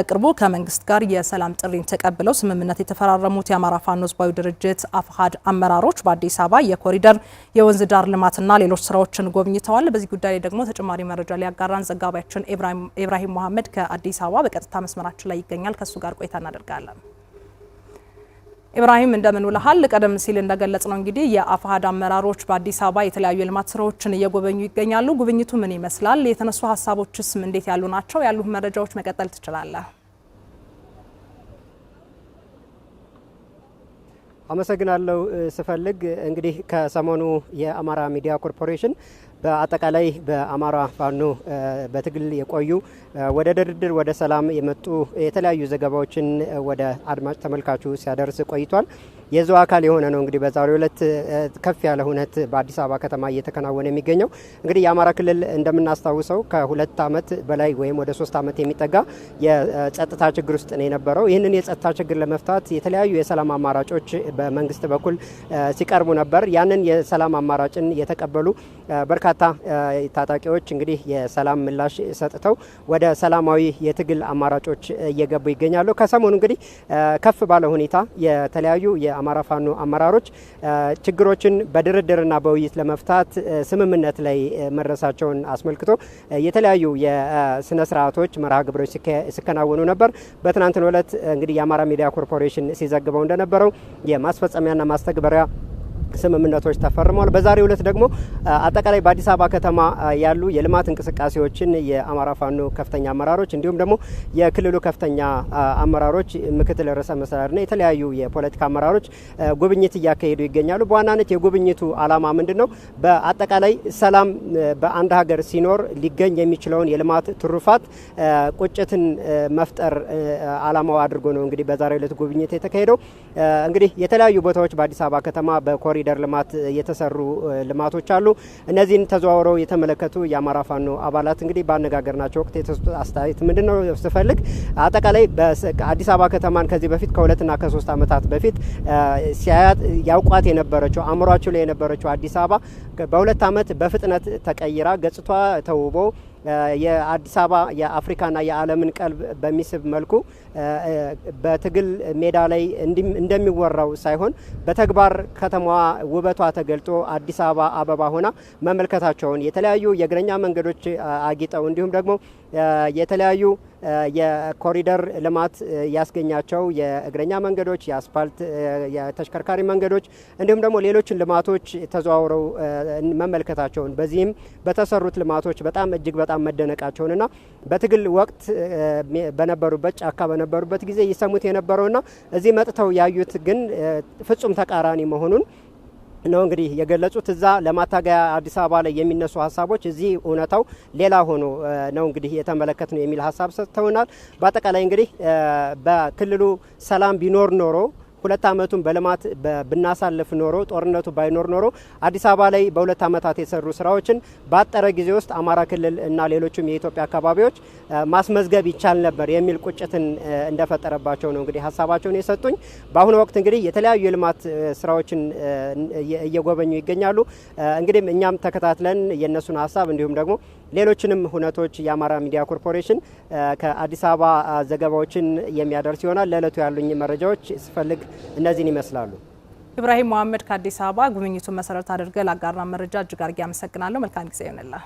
ቅርቡ ከመንግስት ጋር የሰላም ጥሪን ተቀብለው ስምምነት የተፈራረሙት የአማራ ፋኖ ህዝባዊ ድርጅት አፋሕድ አመራሮች በአዲስ አበባ የኮሪደር የወንዝ ዳር ልማትና ሌሎች ስራዎችን ጎብኝተዋል። በዚህ ጉዳይ ላይ ደግሞ ተጨማሪ መረጃ ሊያጋራን ዘጋቢያችን ኢብራሂም መሐመድ ከአዲስ አበባ በቀጥታ መስመራችን ላይ ይገኛል። ከሱ ጋር ቆይታ እናደርጋለን። ኢብራሂም እንደምን ውለሃል? ቀደም ሲል እንደገለጽነው እንግዲህ የአፋሕድ አመራሮች በአዲስ አበባ የተለያዩ የልማት ስራዎችን እየጎበኙ ይገኛሉ። ጉብኝቱ ምን ይመስላል? የተነሱ ሀሳቦችስ እንዴት ያሉ ናቸው? ያሉ መረጃዎች መቀጠል ትችላለህ። አመሰግናለሁ ስፈልግ እንግዲህ ከሰሞኑ የአማራ ሚዲያ ኮርፖሬሽን በአጠቃላይ በአማራ ፋኖ በትግል የቆዩ ወደ ድርድር ወደ ሰላም የመጡ የተለያዩ ዘገባዎችን ወደ አድማጭ ተመልካቹ ሲያደርስ ቆይቷል። የዛው አካል የሆነ ነው እንግዲህ በዛሬው ዕለት ከፍ ያለ ሁነት በአዲስ አበባ ከተማ እየተከናወነ የሚገኘው። እንግዲህ የአማራ ክልል እንደምናስታውሰው ከ2 ዓመት በላይ ወይም ወደ 3 ዓመት የሚጠጋ የጸጥታ ችግር ውስጥ ነው የነበረው። ይህንን የጸጥታ ችግር ለመፍታት የተለያዩ የሰላም አማራጮች በመንግስት በኩል ሲቀርቡ ነበር። ያንን የሰላም አማራጭን የተቀበሉ በርካታ ታጣቂዎች እንግዲህ የሰላም ምላሽ ሰጥተው ወደ ሰላማዊ የትግል አማራጮች እየገቡ ይገኛሉ። ከሰሞኑ እንግዲህ ከፍ ባለ ሁኔታ የተለያዩ የአማራ ፋኖ አመራሮች ችግሮችን በድርድርና በውይይት ለመፍታት ስምምነት ላይ መድረሳቸውን አስመልክቶ የተለያዩ የስነ ስርዓቶች መርሃ ግብሮች ሲከናወኑ ነበር። በትናንትናው ዕለት እንግዲህ የአማራ ሚዲያ ኮርፖሬሽን ሲዘግበው እንደነበረው የማስፈጸሚያና ማስተግበሪያ ስምምነቶች ተፈርመዋል። በዛሬው ዕለት ደግሞ አጠቃላይ በአዲስ አበባ ከተማ ያሉ የልማት እንቅስቃሴዎችን የአማራ ፋኖ ከፍተኛ አመራሮች እንዲሁም ደግሞ የክልሉ ከፍተኛ አመራሮች ምክትል ርዕሰ መስተዳድርና የተለያዩ የፖለቲካ አመራሮች ጉብኝት እያካሄዱ ይገኛሉ። በዋናነት የጉብኝቱ ዓላማ ምንድነው? በአጠቃላይ ሰላም በአንድ ሀገር ሲኖር ሊገኝ የሚችለውን የልማት ትሩፋት ቁጭትን መፍጠር ዓላማው አድርጎ ነው እንግዲህ በዛሬው ዕለት ጉብኝት የተካሄደው። እንግዲህ የተለያዩ ቦታዎች በአዲስ አበባ ከተማ በኮሪደር ልማት የተሰሩ ልማቶች አሉ። እነዚህን ተዘዋውረው የተመለከቱ የአማራ ፋኖ አባላት እንግዲህ ባነጋገርናቸው ወቅት የተሰጡት አስተያየት ምንድነው ስፈልግ አጠቃላይ በአዲስ አበባ ከተማን ከዚህ በፊት ከ2 እና ከ3 ዓመታት በፊት ሲያያት ያውቋት የነበረችው አእምሯቸው ላይ የነበረችው አዲስ አበባ በ2 ዓመት በፍጥነት ተቀይራ ገጽቷ ተውቦ የአዲስ አበባ የአፍሪካና የዓለምን ቀልብ በሚስብ መልኩ በትግል ሜዳ ላይ እንደሚወራው ሳይሆን በተግባር ከተማዋ ውበቷ ተገልጦ አዲስ አበባ አበባ ሆና መመልከታቸውን የተለያዩ የእግረኛ መንገዶች አጊጠው እንዲሁም ደግሞ የተለያዩ የኮሪደር ልማት ያስገኛቸው የእግረኛ መንገዶች፣ የአስፋልት የተሽከርካሪ መንገዶች እንዲሁም ደግሞ ሌሎችን ልማቶች ተዘዋውረው መመልከታቸውን በዚህም በተሰሩት ልማቶች በጣም እጅግ በጣም መደነቃቸውንና በትግል ወቅት በነበሩበት ጫካ በነበሩበት ጊዜ ይሰሙት የነበረውና እዚህ መጥተው ያዩት ግን ፍጹም ተቃራኒ መሆኑን ነው እንግዲህ የገለጹት። እዛ ለማታገያ አዲስ አበባ ላይ የሚነሱ ሀሳቦች እዚህ እውነታው ሌላ ሆኖ ነው እንግዲህ የተመለከት ነው የሚል ሀሳብ ሰጥተውናል። በአጠቃላይ እንግዲህ በክልሉ ሰላም ቢኖር ኖሮ 2 ዓመቱን በልማት ብናሳልፍ ኖሮ ጦርነቱ ባይኖር ኖሮ አዲስ አበባ ላይ በ2 ዓመታት የሰሩ ስራዎችን ባጠረ ጊዜ ውስጥ አማራ ክልል እና ሌሎችም የኢትዮጵያ አካባቢዎች ማስመዝገብ ይቻል ነበር የሚል ቁጭትን እንደፈጠረባቸው ነው እንግዲህ ሀሳባቸውን የሰጡኝ። በአሁኑ ወቅት እንግዲህ የተለያዩ የልማት ስራዎችን እየጎበኙ ይገኛሉ። እንግዲህ እኛም ተከታትለን የነሱን ሀሳብ እንዲሁም ደግሞ ሌሎችንም ሁነቶች የአማራ ሚዲያ ኮርፖሬሽን ከአዲስ አበባ ዘገባዎችን የሚያደርስ ይሆናል። ለዕለቱ ያሉኝ መረጃዎች ስፈልግ እነዚህን ይመስላሉ። ኢብራሂም መሐመድ ከአዲስ አበባ ጉብኝቱን መሰረት አድርገህ ላጋራ መረጃ እጅግ አድርጌ አመሰግናለሁ። መልካም ጊዜ ይሁንልህ።